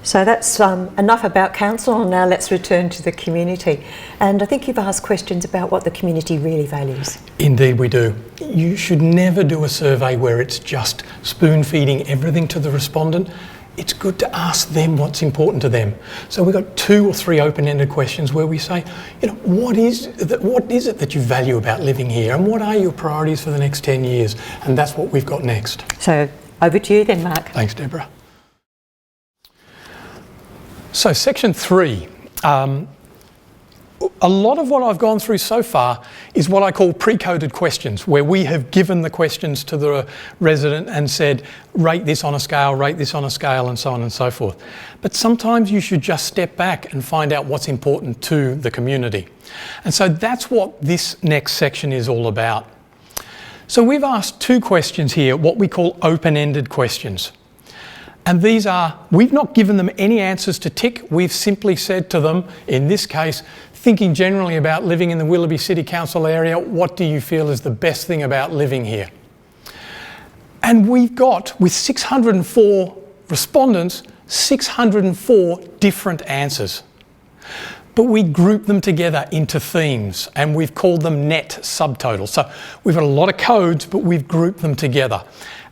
So that's enough about council, and now let's return to the community. And I think you've asked questions about what the community really values. Indeed we do. You should never do a survey where it's just spoon-feeding everything to the respondent. It's good to ask them what's important to them. So we've got 2 or 3 open-ended questions where we say, what is it that you value about living here, and what are your priorities for the next 10 years? And that's what we've got next. So over to you then, Mark. Thanks, Deborah. So section 3, a lot of what I've gone through so far is what I call pre-coded questions, where we have given the questions to the resident and said, rate this on a scale, rate this on a scale, and so on and so forth. But sometimes you should just step back and find out what's important to the community. And so that's what this next section is all about. So we've asked 2 questions here, what we call open-ended questions. And these are, we've not given them any answers to tick. We've simply said to them, in this case, thinking generally about living in the Willoughby City Council area, what do you feel is the best thing about living here? And we've got, with 604 respondents, 604 different answers. But we group them together into themes, and we've called them net subtotals. So we've got a lot of codes, but we've grouped them together.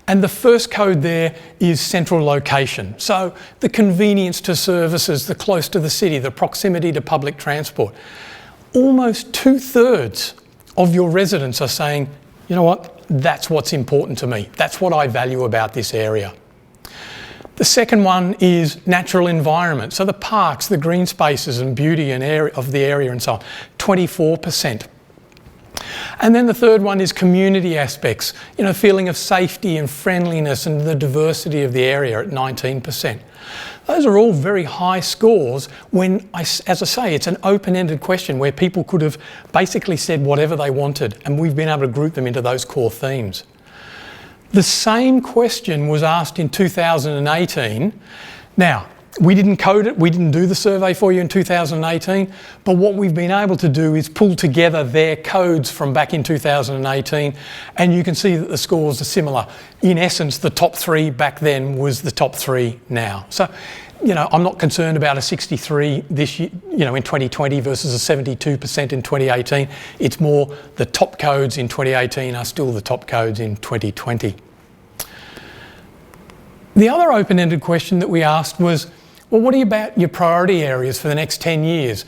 And the first code there is central location. So the convenience to services, the close to the city, the proximity to public transport. Almost 2/3 of your residents are saying, you know what, that's what's important to me. That's what I value about this area. The second one is natural environment. So the parks, the green spaces and beauty and of the area and so on, 24%. And then the third one is community aspects, feeling of safety and friendliness and the diversity of the area at 19%. Those are all very high scores when, as I say, it's an open-ended question where people could have basically said whatever they wanted, and we've been able to group them into those core themes. The same question was asked in 2018. Now, we didn't code it, we didn't do the survey for you in 2018, but what we've been able to do is pull together their codes from back in 2018, and you can see that the scores are similar. In essence, the top 3 back then was the top 3 now. So, I'm not concerned about a 63 this year, in 2020 versus a 72% in 2018. It's more the top codes in 2018 are still the top codes in 2020. The other open-ended question that we asked was, well, what about your priority areas for the next 10 years?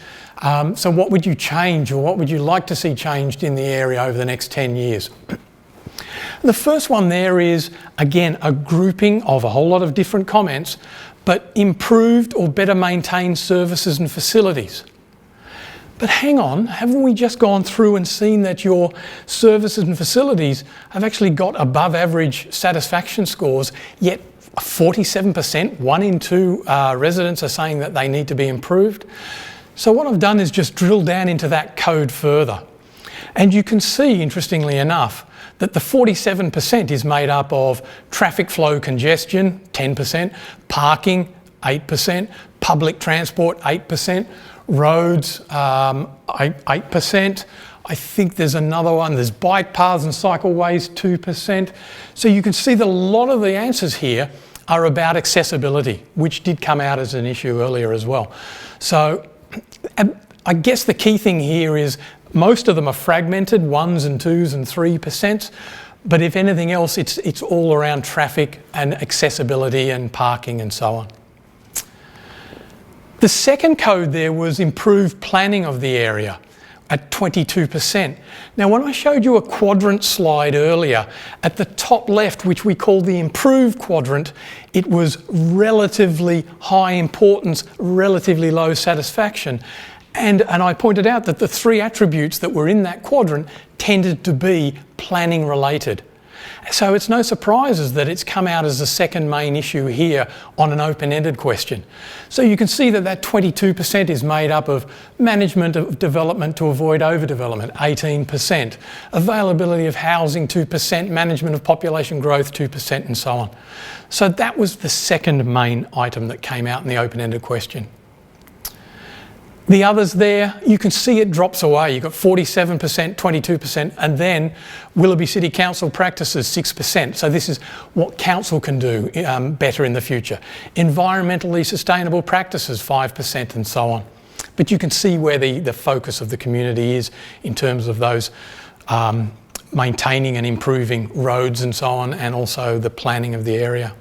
So what would you change, or what would you like to see changed in the area over the next 10 years? The first one there is, again, a grouping of a whole lot of different comments, but improved or better maintained services and facilities. But hang on, haven't we just gone through and seen that your services and facilities have actually got above average satisfaction scores, yet 47%, 1 in 2 residents are saying that they need to be improved? So what I've done is just drill down into that code further. And you can see, interestingly enough, that the 47% is made up of traffic flow congestion, 10%, parking, 8%, public transport, 8%, roads, 8%. I think there's another one, there's bike paths and cycleways, 2%. So you can see that a lot of the answers here are about accessibility, which did come out as an issue earlier as well. So I guess the key thing here is most of them are fragmented, 1s and 2s and 3%, but if anything else, it's all around traffic and accessibility and parking and so on. The second code there was improved planning of the area at 22%. Now, when I showed you a quadrant slide earlier, at the top left, which we call the improved quadrant, it was relatively high importance, relatively low satisfaction. And I pointed out that the 3 attributes that were in that quadrant tended to be planning related. So it's no surprises that it's come out as the second main issue here on an open-ended question. So you can see that that 22% is made up of management of development to avoid overdevelopment, 18%, availability of housing, 2%, management of population growth, 2%, and so on. So that was the second main item that came out in the open-ended question. The others there, you can see it drops away. You've got 47%, 22%, and then Willoughby City Council practices 6%. So this is what council can do better in the future. Environmentally sustainable practices, 5%, and so on. But you can see where the focus of the community is in terms of those maintaining and improving roads and so on, and also the planning of the area.